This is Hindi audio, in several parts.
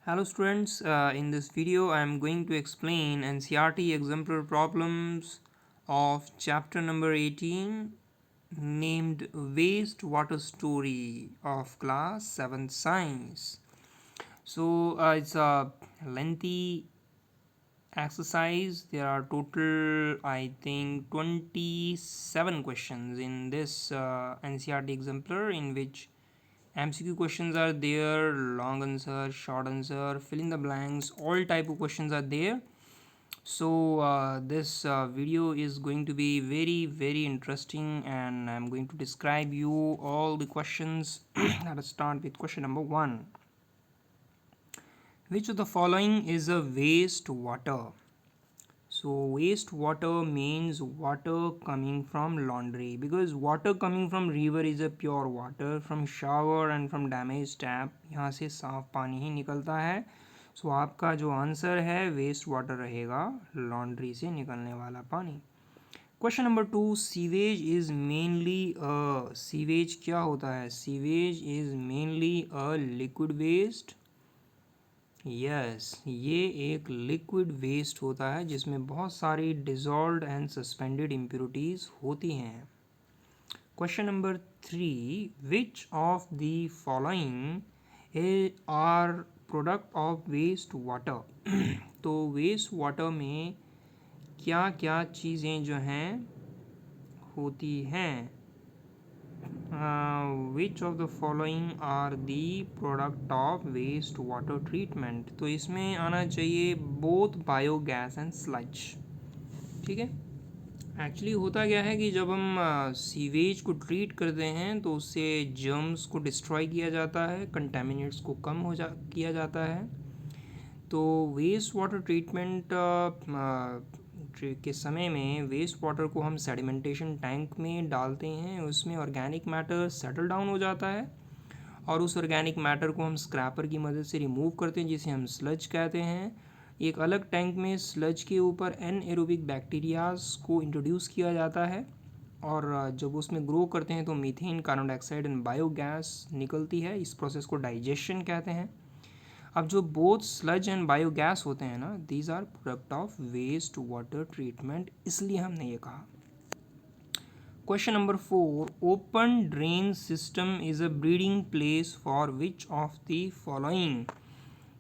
Hello students, in this video I am going to explain NCERT exemplar problems of chapter number 18 named Wastewater Story of class 7 Science. So it's a lengthy exercise. There are total I think 27 questions in this NCERT exemplar, in which MCQ questions are there, long answer, short answer, fill in the blanks, all type of questions are there. So this video is going to be very interesting, and I'm going to describe you all the questions. Let us start with question number 1. Which of the following is a wastewater? So wastewater means water coming from laundry, because water coming from river is a pure water, from shower and from damaged tap यहाँ से साफ पानी ही निकलता है. सो आपका जो आंसर है वेस्ट वाटर रहेगा, लॉन्ड्री से निकलने वाला पानी. Question number 2. Sewage is mainly sewage क्या होता है? Sewage is mainly a liquid waste. Yes, ये एक लिक्विड वेस्ट होता है जिसमें बहुत सारी डिजॉल्व्ड एंड सस्पेंडेड इम्प्योरिटीज़ होती हैं. Question number 3. Which of the following are product of waste water? तो वेस्ट वाटर में क्या क्या चीज़ें जो हैं होती हैं? Which of the following are the product of waste water treatment? तो इसमें आना चाहिए बोथ बायोगैस एंड स्लज. ठीक है. एक्चुअली होता क्या है कि जब हम सीवेज को ट्रीट करते हैं तो उससे जर्म्स को डिस्ट्रॉय किया जाता है, कंटेमिनेट्स को कम किया जाता है. तो वेस्ट वाटर ट्रीटमेंट के समय में वेस्ट वाटर को हम सेडिमेंटेशन टैंक में डालते हैं, उसमें ऑर्गेनिक मैटर सेटल डाउन हो जाता है और उस ऑर्गेनिक मैटर को हम स्क्रैपर की मदद से रिमूव करते हैं, जिसे हम स्लज कहते हैं. एक अलग टैंक में स्लज के ऊपर एनएरोबिक बैक्टीरियाज को इंट्रोड्यूस किया जाता है और जब उसमें ग्रो करते हैं तो methane, carbon dioxide and biogas निकलती है. इस प्रोसेस को डाइजेशन कहते हैं. अब जो बोथ स्लज एंड बायोगैस होते हैं ना, these are product of waste water treatment, इसलिए हमने ये कहा. Question number 4. Open drain system is a breeding place for which of the following?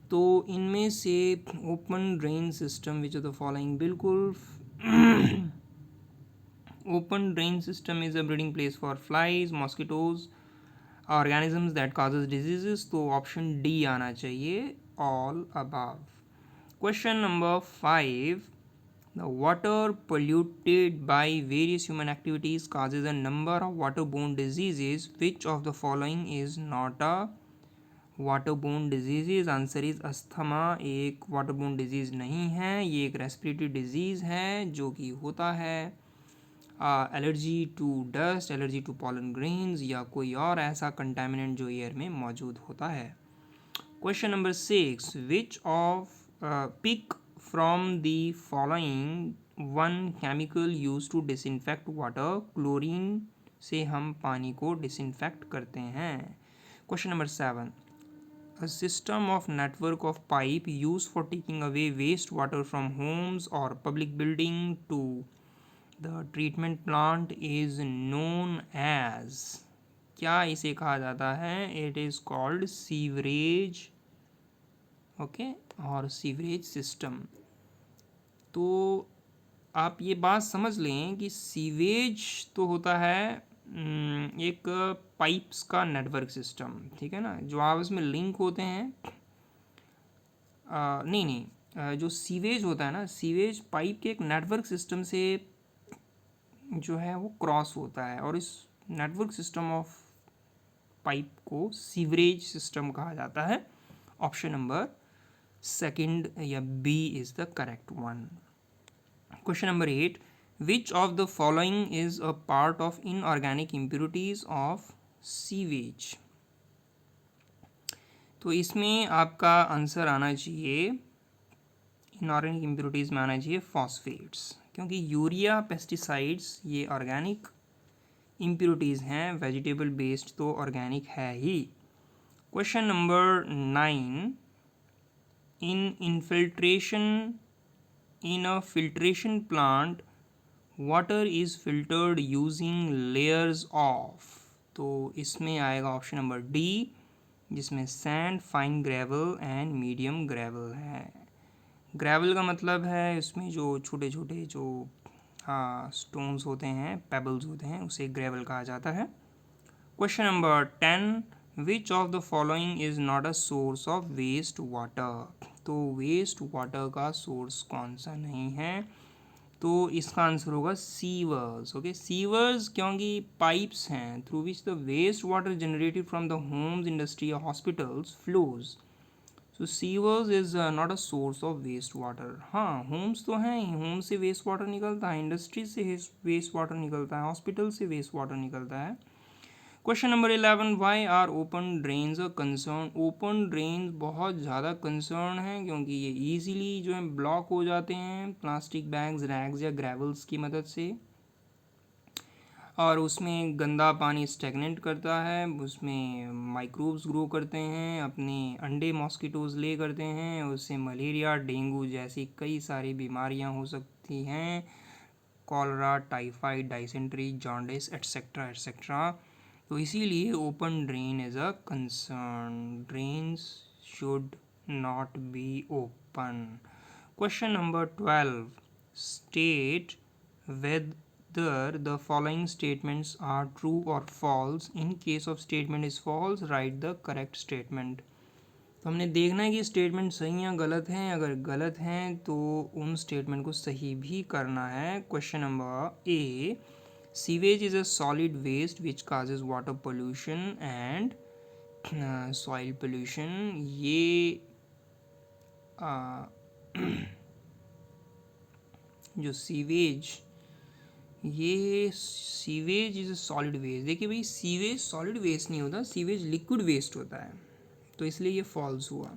तो इनमें से open drain system which of the following, बिल्कुल open drain system is a breeding place for flies, mosquitoes, organisms that causes diseases. तो ऑप्शन डी आना चाहिए, all above. Question number 5. The water polluted by various human activities causes a number of waterborne diseases. Which of the following is not a waterborne disease? Answer is asthma एक waterborne disease नहीं है, ये एक respiratory disease है जो कि होता है allergy to dust, allergy to pollen grains या कोई और ऐसा कंटेमिनेंट जो एयर में मौजूद होता है. Question number 6. Which of pick from the following one chemical use to disinfect water? Chlorine से हम पानी को डिसइंफेक्ट करते हैं. Question number 7. A system of network of pipe used for taking away wastewater from homes or public building to the treatment plant is known as? क्या इसे कहा जाता है? It is called sewerage. Okay, और सीवरेज सिस्टम. तो आप ये बात समझ लें कि सीवेज तो होता है एक पाइप्स का नेटवर्क सिस्टम, ठीक है ना, जो आपस में लिंक होते हैं. नहीं, जो सीवेज होता है ना, सीवेज पाइप के एक नेटवर्क सिस्टम से जो है वो क्रॉस होता है, और इस नेटवर्क सिस्टम ऑफ पाइप को सीवरेज सिस्टम कहा जाता है. ऑप्शन नंबर सेकंड या B is the correct one. Question number 8. Which of the following is a part of inorganic impurities of sewage? तो इसमें आपका आंसर आना चाहिए, इनऑर्गेनिक इम्प्योरिटीज़ में आना चाहिए फॉस्फेट्स, क्योंकि यूरिया, पेस्टिसाइड्स ये ऑर्गेनिक इम्प्योरिटीज़ हैं, वेजिटेबल बेस्ड तो ऑर्गेनिक है ही. Question number 9. in a filtration plant water is filtered using layers of, तो इसमें आएगा ऑप्शन नंबर डी, जिसमें sand, fine gravel and medium gravel है। ग्रेवल का मतलब है इसमें जो छोटे छोटे जो स्टोन्स होते हैं, पेबल्स होते हैं, उसे ग्रेवल कहा जाता है। Question number 10, which of the following is not a source of waste water, तो वेस्ट वाटर का सोर्स कौन सा नहीं है, तो इसका आंसर होगा सीवर्स। ओके, सीवर्स क्योंकि पाइप्स हैं through which the waste water generated from the homes, industry या hospitals flows, so sewers is not a source of waste water. हाँ, होम्स तो हैं, होम से वेस्ट वाटर निकलता है, इंडस्ट्री से वेस्ट वाटर निकलता है, हॉस्पिटल से वेस्ट वाटर निकलता है। Question number 11, why are open drains a concern, open drains बहुत ज़्यादा कंसर्न है क्योंकि ये ईजिली जो है ब्लॉक हो जाते हैं प्लास्टिक बैग्स, रैग्स या ग्रेवल्स की मदद से, और उसमें गंदा पानी स्टेगनेंट करता है, उसमें माइक्रोब्स ग्रो करते हैं, अपने अंडे मॉस्किटोज ले करते हैं, उससे मलेरिया, डेंगू जैसी कई सारी बीमारियां हो सकती हैं, cholera, typhoid, dysentery, jaundice etcetera etcetera. तो इसीलिए open drain is a concern, drains should not be open. Question number 12, state whether the following statements are true or false. In case of statement is false, write the correct statement. तो हमने देखना है कि स्टेटमेंट सही या गलत हैं, अगर गलत हैं तो उन स्टेटमेंट को सही भी करना है। Question number A, sewage is a solid waste which causes water pollution and soil pollution, ये जो sewage is a solid waste, देखिए भाई सीवेज सॉलिड वेस्ट नहीं होता, सीवेज लिक्विड वेस्ट होता है, तो इसलिए ये फॉल्स हुआ।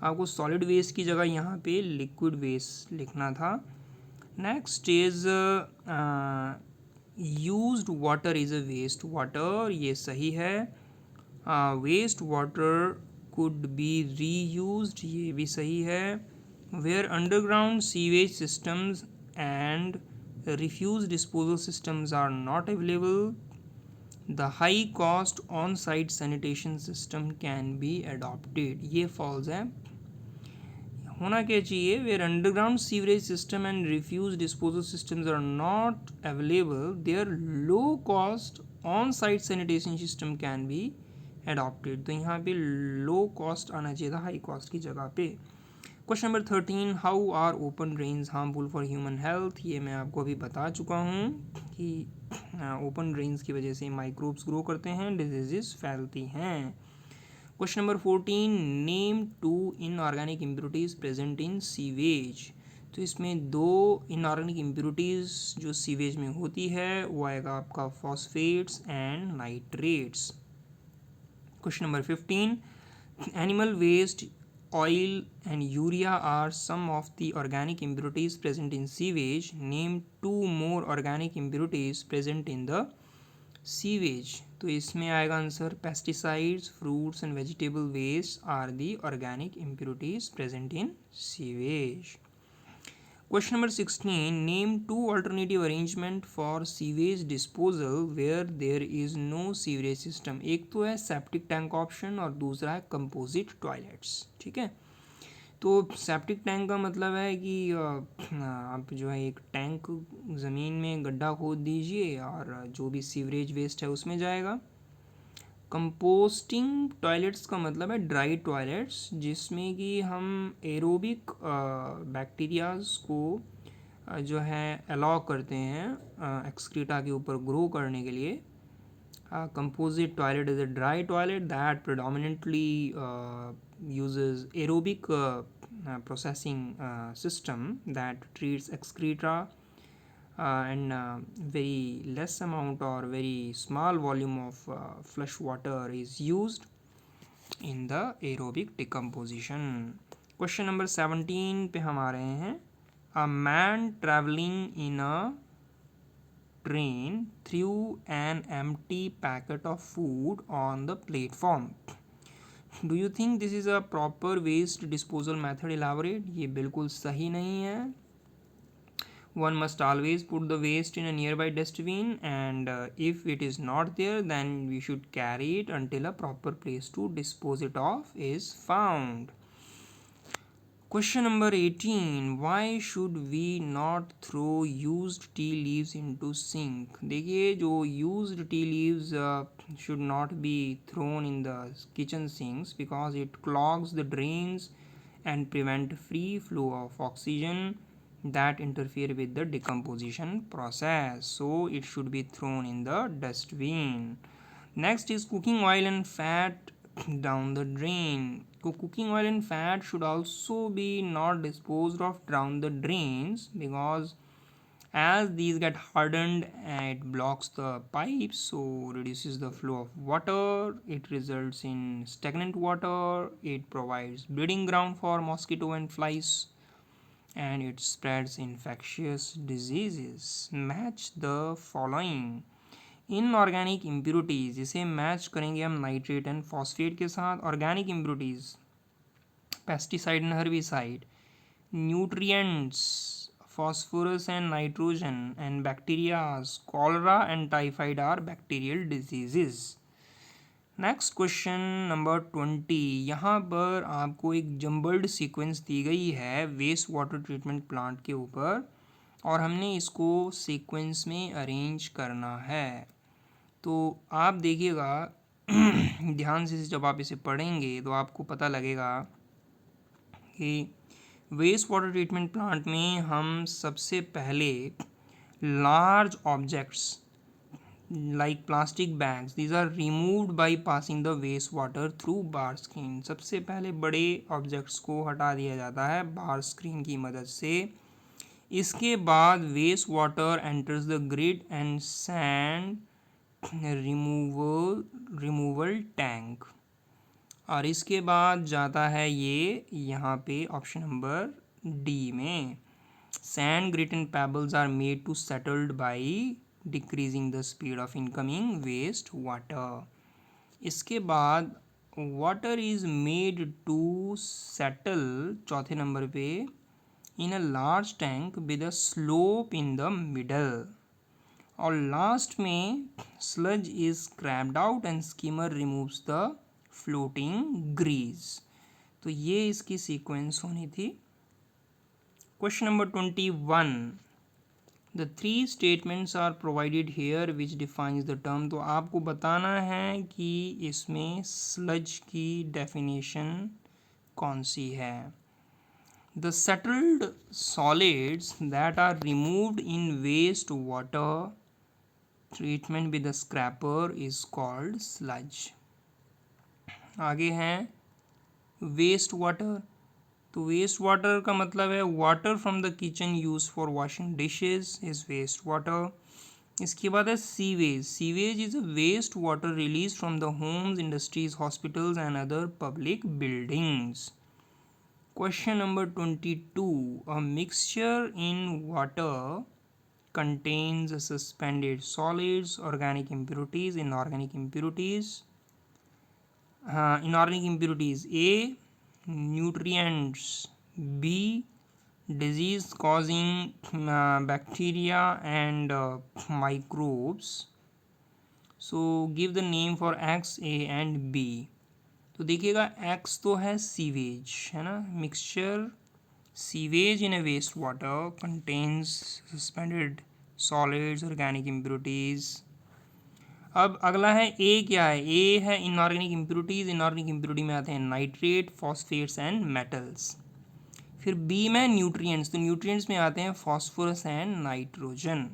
आपको सॉलिड वेस्ट की जगह यहाँ पे लिक्विड वेस्ट लिखना था। Next is used water is a waste water, ये सही है। Waste water could be reused, ये भी सही है। Where underground sewage systems and refuse disposal systems are not available, the high cost on site sanitation system can be adopted, ये फॉल्स है। होना क्या चाहिए, where underground sewerage system and refuse disposal systems are not available, there low cost on site sanitation system can be adopted, तो यहाँ पे लो कॉस्ट आना चाहिए था हाई कॉस्ट की जगह पे। Question number 13, how are open drains harmful for human health, ये मैं आपको अभी बता चुका हूँ कि ओपन ड्रेन्स की वजह से माइक्रोब्स ग्रो करते हैं, डिजीजेस फैलती हैं। Question number 14, name 2 inorganic impurities present in sewage, तो इसमें 2 इनऑर्गेनिक इम्प्योरिटीज़ जो सीवेज में होती है वो आएगा आपका phosphates and nitrates. Question number 15, animal waste, oil and urea are some of the organic impurities present in sewage. Name 2 more organic impurities present in the sewage. तो इसमें आएगा answer pesticides, fruits and vegetable waste are the organic impurities present in sewage. Question number 16, name 2 alternative arrangement for sewage disposal where there is no sewerage system. एक तो है सेप्टिक टैंक ऑप्शन और दूसरा है कंपोजिट टॉयलेट्स। ठीक है, तो सेप्टिक टैंक का मतलब है कि आप जो है एक टैंक ज़मीन में गड्ढा खोद दीजिए और जो भी सीवरेज वेस्ट है उसमें जाएगा। कंपोस्टिंग टॉयलेट्स का मतलब है ड्राई टॉयलेट्स, जिसमें कि हम एरोबिक बैक्टीरियाज को जो है अलाउ करते हैं एक्सक्रीटा के ऊपर ग्रो करने के लिए। Composite toilet is a dry toilet that predominantly uses aerobic processing system that treats excreta and very less amount or very small volume of flush water is used in the aerobic decomposition. Question number 17 पे हम आ रहे हैं, a man traveling in a train threw an empty packet of food on the platform. Do you think this is a proper waste disposal method? Elaborate. ये बिल्कुल सही नहीं है. One must always put the waste in a nearby dustbin, and if it is not there, then we should carry it until a proper place to dispose it of is found. Question number 18. Why should we not throw used tea leaves into sink? देखिए, जो used tea leaves should not be thrown in the kitchen sinks because it clogs the drains and prevent free flow of oxygen that interfere with the decomposition process. So it should be thrown in the dustbin. Next is cooking oil and fat down the drain. So cooking oil and fat should also be not disposed of down the drains because as these get hardened, it blocks the pipes, so reduces the flow of water. It results in stagnant water. It provides breeding ground for mosquito and flies, and it spreads infectious diseases. Match the following. Inorganic impurities, इसे मैच करेंगे हम नाइट्रेट एंड फॉस्फेट के साथ. Organic impurities, pesticide and herbicide, nutrients, phosphorus and nitrogen, and bacterias. Cholera and typhoid are bacterial diseases. Next question number 20. यहाँ पर आपको एक जम्बल्ड सीक्वेंस दी गई है वेस्ट वाटर ट्रीटमेंट प्लांट के ऊपर, और हमने इसको सीक्वेंस में अरेंज करना है. तो आप देखिएगा ध्यान से, जब आप इसे पढ़ेंगे तो आपको पता लगेगा कि वेस्ट वाटर ट्रीटमेंट प्लांट में हम सबसे पहले large objects like plastic bags, these are removed by passing the waste water through bar screen. सबसे पहले बड़े ऑब्जेक्ट्स को हटा दिया जाता है बार स्क्रीन की मदद से. इसके बाद waste water enters the grid and sand removal tank, और इसके बाद जाता है ये यहाँ पे ऑप्शन नंबर डी में. Sand, grit and pebbles are made to settled by decreasing the speed of incoming waste water. इसके बाद water is made to settle चौथे नंबर पे in a large tank with a slope in the middle, और लास्ट में sludge is scraped out and schemer removes the floating grease. तो ये इसकी सीक्वेंस होनी थी. Question number 21. The 3 statements are provided here which defines the term. तो आपको बताना है कि इसमें स्लज की डेफिनेशन कौन सी है. The settled solids that are removed in waste water treatment with the scraper is called sludge. आगे हैं वेस्ट वाटर. तो वेस्ट वाटर का मतलब है water from the kitchen use for washing dishes is waste water. इसके बाद है sewage. Sewage is a waste water release from the homes, industries, hospitals and other public buildings. Question number 22. A mixture in water contains suspended solids, organic impurities, inorganic impurities. Inorganic impurities: A, nutrients; B, disease causing bacteria and microbes. So give the name for X, A and B. तो देखिएगा X तो है सीवेज, है ना. Mixture sewage in a waste water contains suspended solids, organic impurities. अब अगला है ए. क्या है? ए है इनऑर्गेनिक इम्प्यूरिटीज़. इनऑर्गेनिक इम्प्यूरिटी में आते हैं नाइट्रेट, फॉस्फेट्स एंड मेटल्स. फिर बी में न्यूट्रिएंट्स. तो न्यूट्रिएंट्स में आते हैं फॉस्फोरस एंड नाइट्रोजन.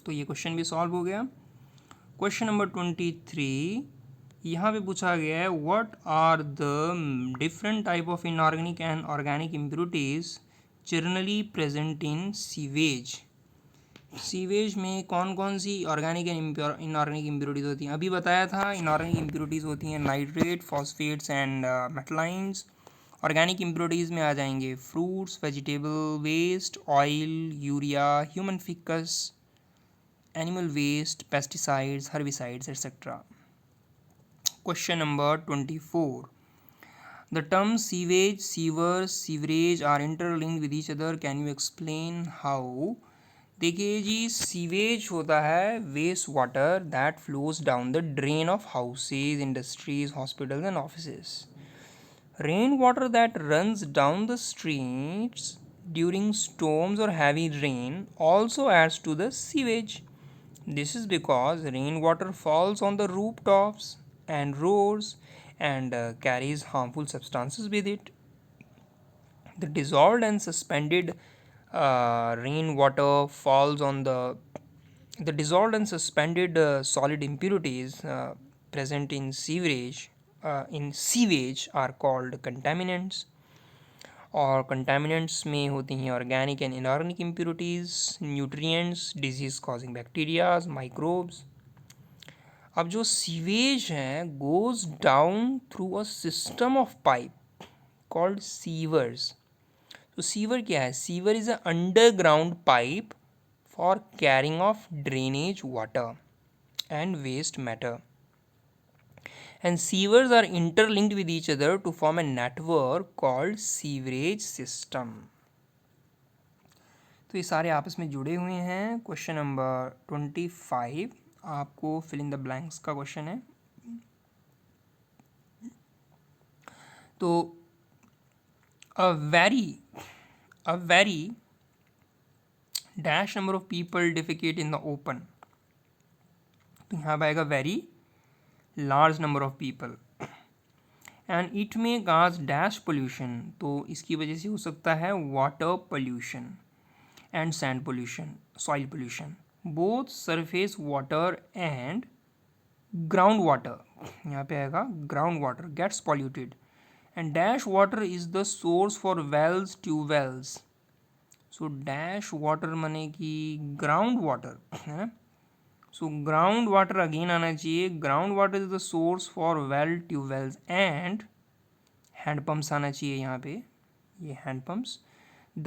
तो ये क्वेश्चन भी सॉल्व हो गया. Question number 23. यहाँ पे पूछा गया है what are the different type of inorganic and organic impurities generally present in sewage. Sewage में कौन कौन सी ऑर्गेनिक एंड इनऑर्गेनिक इम्प्यूरिटीज़ होती हैं? अभी बताया था इनऑर्गेनिक इम्प्यूरिटीज़ होती हैं nitrate, phosphates and metal ions. Organic impurities में आ जाएंगे fruits, vegetable waste, oil, urea, human faeces, animal waste, pesticides, herbicides etcetera. Question number 24. The terms sewage, sewer, sewerage are interlinked with each other. Can you explain how? देखिए जी, सीवेज होता है waste water that flows down the drain of houses, industries, hospitals and offices. Rain water that runs down the streets during storms or heavy rain also adds to the sewage. This is because rainwater falls on the rooftops and roads and carries harmful substances with it. The dissolved and suspended rainwater falls on the dissolved and suspended solid impurities present in sewage are called contaminants. और कंटामिनेंट्स में होती हैं organic and inorganic impurities, nutrients, disease causing bacterias, microbes. अब जो सीवेज है goes down through a system of pipe called sewers. तो सीवर क्या है? Sewer is a underground pipe for carrying of drainage water and waste matter. And sewers are interlinked with each other to form a network called sewerage system. तो ये सारे आपस में जुड़े हुए हैं. क्वेश्चन नंबर 25 आपको फिल इन द ब्लैंक्स का क्वेश्चन है. तो a very dash number of people defecate in the open. तो यहाँ पर आएगा very large number of people and it may cause dash pollution. तो इसकी वजह से हो सकता है water pollution and sand pollution, soil pollution. Both surface water and ground water, यहाँ पे आएगा ground water gets polluted and dash water is the source for wells, tube wells. So dash water माने कि ground water है ना. So ground water again आना चाहिए. Ground water is the source for well, tube wells and hand pumps आना चाहिए यहाँ पे, ये hand pumps.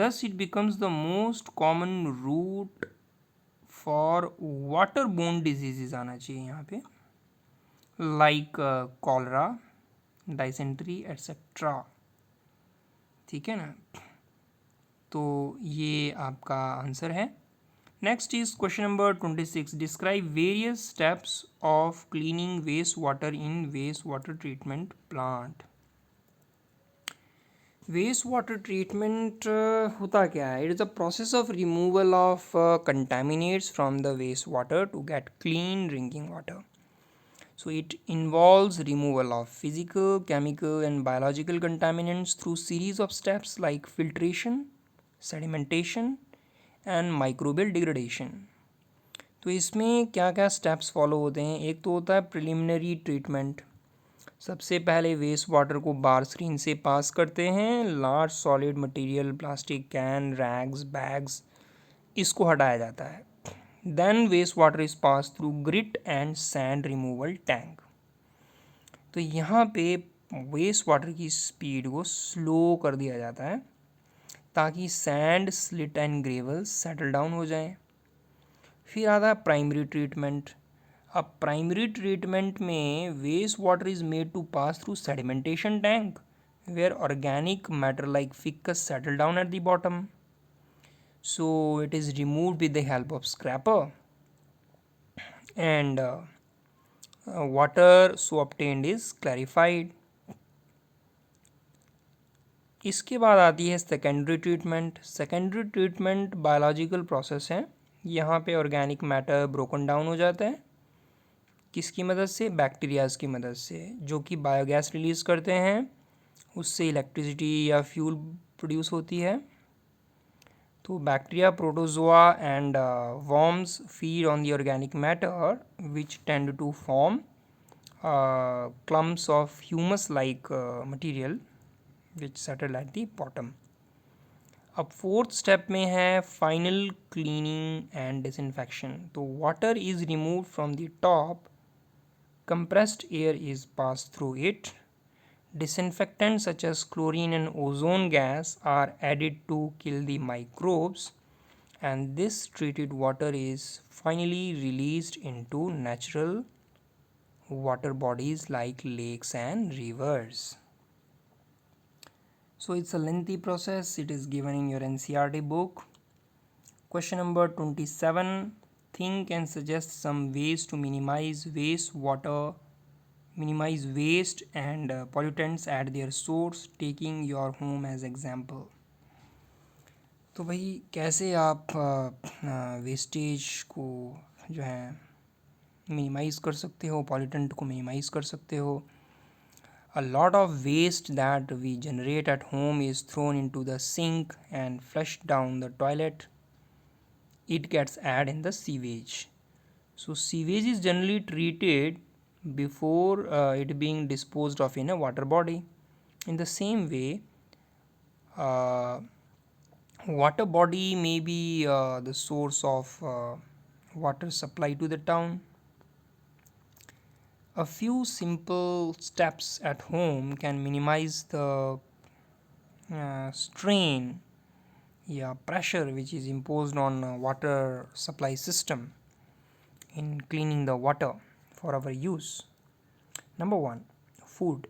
Thus it becomes the most common route for waterborne diseases आना चाहिए यहाँ पे, like cholera, dysentery etc. ठीक है ना. तो ये आपका आंसर है. Next is question number 26. Describe various steps of cleaning wastewater in wastewater treatment plant. Wastewater treatment होता क्या है? It is a process of removal of contaminants from the wastewater to get clean drinking water. So it involves removal of physical, chemical and biological contaminants through series of steps like filtration, sedimentation and microbial degradation. तो इसमें क्या क्या स्टेप्स फॉलो होते हैं? एक तो होता है प्रिलिमिनरी ट्रीटमेंट. सबसे पहले वेस्ट वाटर को बार स्क्रीन से पास करते हैं. Large solid material, plastic can, rags, bags, इसको हटाया जाता है. Then waste water is pass through grit and sand removal tank. तो यहाँ पे वेस्ट वाटर की स्पीड को स्लो कर दिया जाता है ताकि sand, slit and gravel settle down हो जाए. फिर आता है प्राइमरी ट्रीटमेंट. अब प्राइमरी ट्रीटमेंट में waste water is made to pass through sedimentation tank where organic matter like ficus settle down at the bottom. So it is removed with the help of scraper and water so obtained is clarified. इसके बाद आती है secondary treatment. Secondary treatment biological process है. यहाँ पे ऑर्गेनिक मैटर ब्रोकन डाउन हो जाता है. किसकी मदद से? बैक्टीरियाज की मदद से, जो कि बायोगैस रिलीज़ करते हैं. उससे इलेक्ट्रिसिटी या फ्यूल प्रोड्यूस होती है. तो bacteria, protozoa and worms feed on the organic matter which tend to form clumps of humus like material which settle at the bottom. अब फोर्थ स्टेप में है फाइनल क्लीनिंग एंड डिसइंफेक्शन. तो water is remove from the top, compressed air is passed through it. Disinfectants such as chlorine and ozone gas are added to kill the microbes, and this treated water is finally released into natural water bodies like lakes and rivers. So it's a lengthy process. It is given in your NCERT book. Question number 27. Think and suggest some ways to minimize waste and pollutants at their source, taking your home as example. तो भाई कैसे आप वेस्टेज को जो है मिनिमाइज़ कर सकते हो, पॉल्यूटेंट को मिनिमाइज़ कर सकते हो. A lot of waste that we generate at home is thrown into the sink and flushed down the toilet. It gets added in the sewage. So sewage is generally treated before it being disposed of in a water body. In the same way, water body may be the source of water supply to the town. A few simple steps at home can minimize the strain, pressure which is imposed on water supply system in cleaning the water for our use. Number 1, food.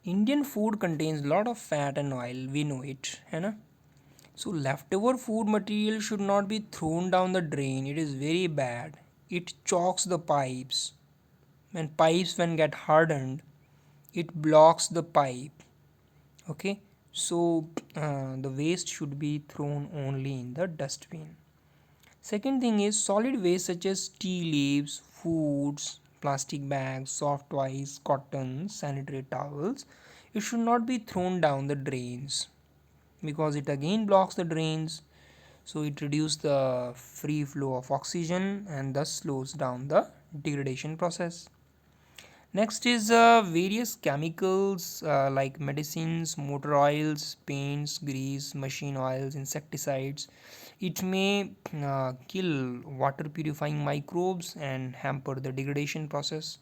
Indian food contains lot of fat and oil, we know it, है ना? So leftover food material should not be thrown down the drain. It is very bad. It chokes the pipes. When pipes get hardened, it blocks the pipe. Okay, so the waste should be thrown only in the dustbin. Second thing is solid waste such as tea leaves, foods, plastic bags, soft toys, cotton, sanitary towels, it should not be thrown down the drains because it again blocks the drains, so it reduces the free flow of oxygen and thus slows down the degradation process. Next is various chemicals like medicines, motor oils, paints, grease, machine oils, insecticides. It may kill water purifying microbes and hamper the degradation process.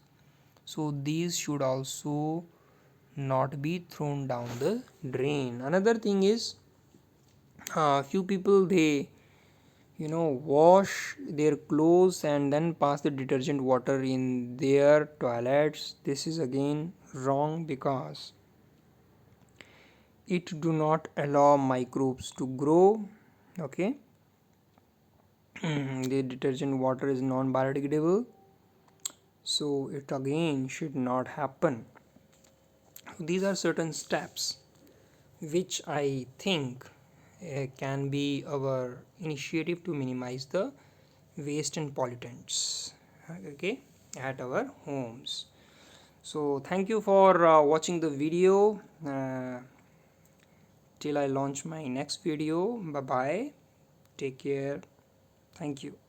So these should also not be thrown down the drain. Another thing is few people they wash their clothes and then pass the detergent water in their toilets. This is again wrong because it do not allow microbes to grow. Okay. The detergent water is non-biodegradable, so it again should not happen. These are certain steps which I think can be our initiative to minimize the waste and pollutants, okay, at our homes. So thank you for watching the video till I launch my next video. Bye bye, take care, thank you.